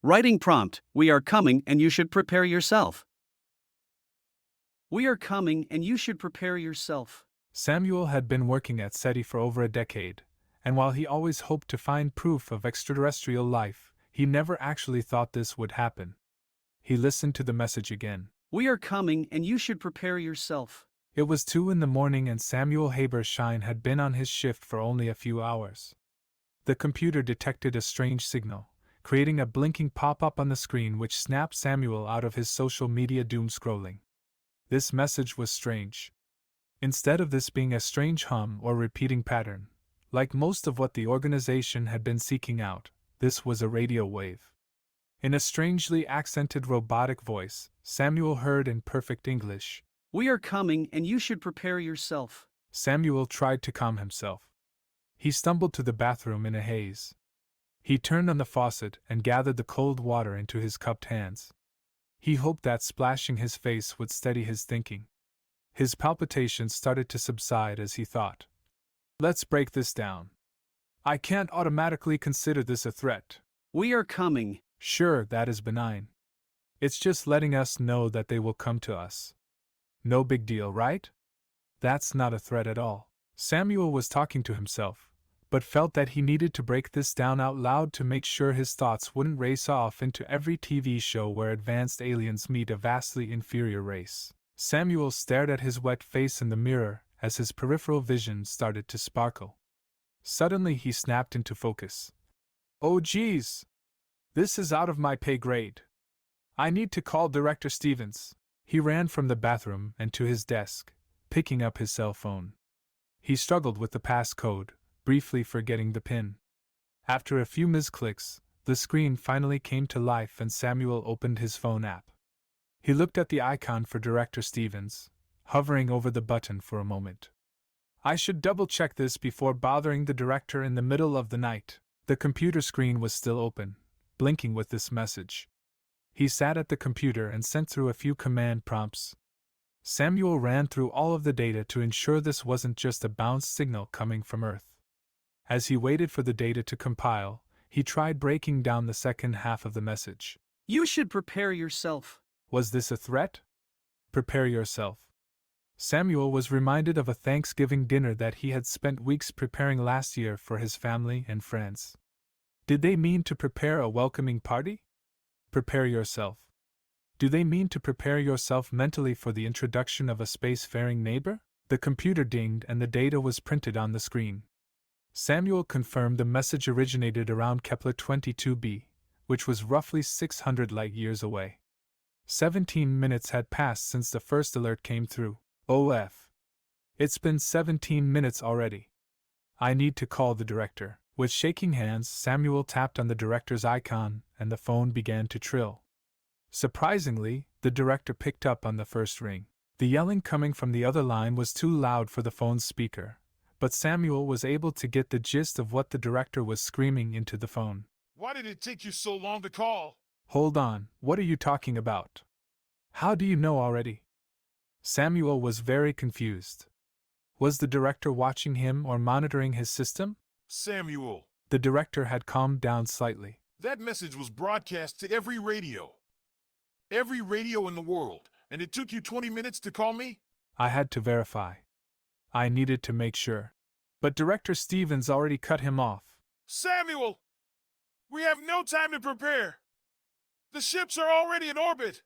Writing prompt: We are coming and you should prepare yourself. We are coming and you should prepare yourself. Samuel had been working at SETI for over a decade, and while he always hoped to find proof of extraterrestrial life, he never actually thought this would happen. He listened to the message again. We are coming and you should prepare yourself. It was 2 in the morning and Samuel Habershine had been on his shift for only a few hours. The computer detected a strange signal, creating a blinking pop-up on the screen which snapped Samuel out of his social media doom scrolling. This message was strange. Instead of this being a strange hum or repeating pattern, like most of what the organization had been seeking out, this was a radio wave. In a strangely accented robotic voice, Samuel heard in perfect English, We are coming and you should prepare yourself. Samuel tried to calm himself. He stumbled to the bathroom in a haze. He turned on the faucet and gathered the cold water into his cupped hands. He hoped that splashing his face would steady his thinking. His palpitations started to subside as he thought. Let's break this down. I can't automatically consider this a threat. We are coming. Sure, that is benign. It's just letting us know that they will come to us. No big deal, right? That's not a threat at all. Samuel was talking to himself, but felt that he needed to break this down out loud to make sure his thoughts wouldn't race off into every TV show where advanced aliens meet a vastly inferior race. Samuel stared at his wet face in the mirror as his peripheral vision started to sparkle. Suddenly he snapped into focus. Oh geez! This is out of my pay grade. I need to call Director Stevens. He ran from the bathroom and to his desk, picking up his cell phone. He struggled with the passcode, briefly forgetting the PIN. After a few misclicks, the screen finally came to life and Samuel opened his phone app. He looked at the icon for Director Stevens, hovering over the button for a moment. I should double-check this before bothering the director in the middle of the night. The computer screen was still open, blinking with this message. He sat at the computer and sent through a few command prompts. Samuel ran through all of the data to ensure this wasn't just a bounced signal coming from Earth. As he waited for the data to compile, he tried breaking down the second half of the message. You should prepare yourself. Was this a threat? Prepare yourself. Samuel was reminded of a Thanksgiving dinner that he had spent weeks preparing last year for his family and friends. Did they mean to prepare a welcoming party? Prepare yourself. Do they mean to prepare yourself mentally for the introduction of a spacefaring neighbor? The computer dinged and the data was printed on the screen. Samuel confirmed the message originated around Kepler 22b, which was roughly 600 light-years away. 17 minutes had passed since the first alert came through. OF. It's been 17 minutes already. I need to call the director. With shaking hands, Samuel tapped on the director's icon, and the phone began to trill. Surprisingly, the director picked up on the first ring. The yelling coming from the other line was too loud for the phone's speaker, but Samuel was able to get the gist of what the director was screaming into the phone. Why did it take you so long to call? Hold on, what are you talking about? How do you know already? Samuel was very confused. Was the director watching him or monitoring his system? Samuel, The director had calmed down slightly. that message was broadcast to every radio. Every radio in the world, and it took you 20 minutes to call me? I had to verify. I needed to make sure. But Director Stevens already cut him off. Samuel! We have no time to prepare. The ships are already in orbit.